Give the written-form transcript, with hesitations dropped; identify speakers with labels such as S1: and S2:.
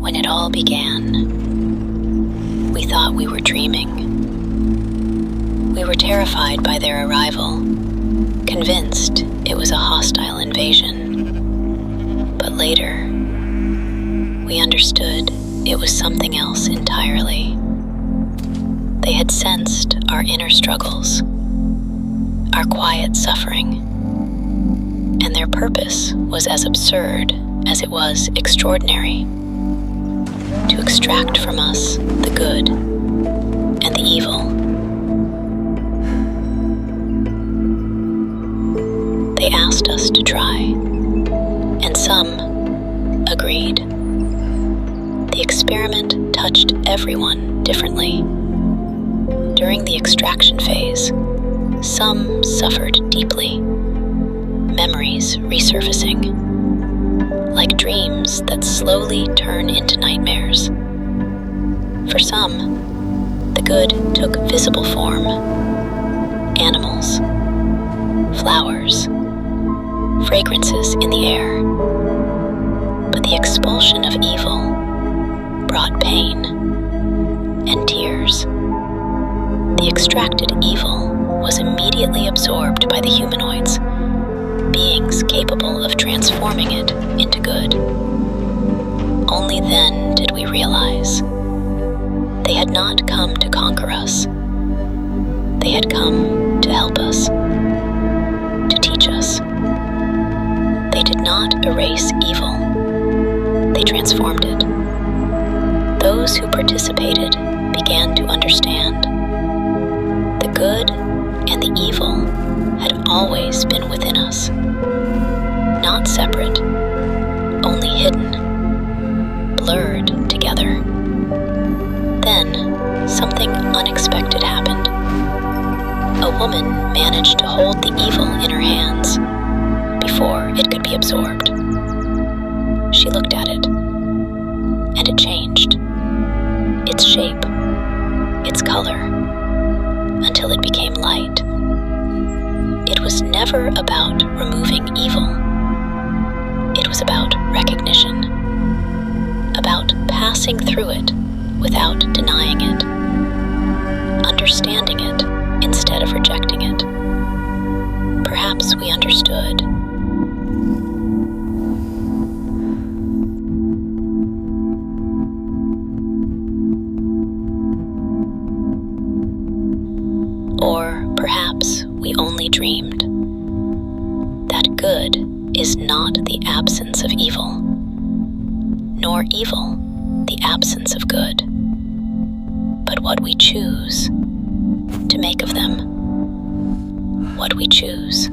S1: When it all began, we thought we were dreaming. We were terrified by their arrival, convinced it was a hostile invasion. But later, we understood it was something else entirely. They had sensed our inner struggles, our quiet suffering, and their purpose was as absurd as it was extraordinary: to extract from us the good and the evil. They asked us to try, and some agreed. The experiment touched everyone differently. During the extraction phase, some suffered deeply, memories resurfacing, like dreams that slowly turn into nightmares. For some, the good took visible form: animals, flowers, fragrances in the air. But the expulsion of evil brought pain and tears. The extracted evil was immediately absorbed by the humanoids, beings capable of transforming it into good. Only then did we realize they had not come to conquer us. They had come to help us, to teach us. They did not erase evil. They transformed it. Those who participated began to understand. The good and the evil had always been within us, not separate, only hidden, blurred together. Then, something unexpected happened. A woman managed to hold the evil in her hands before it could be absorbed. She looked at it, and it changed. Its shape, its color, until it became light. It was never about removing evil. It was about recognition, about passing through it without denying it, understanding it instead of rejecting it. Perhaps we understood. Or perhaps we only dreamed. That good is not the absence of evil, nor evil the absence of good, but what we choose to make of them, what we choose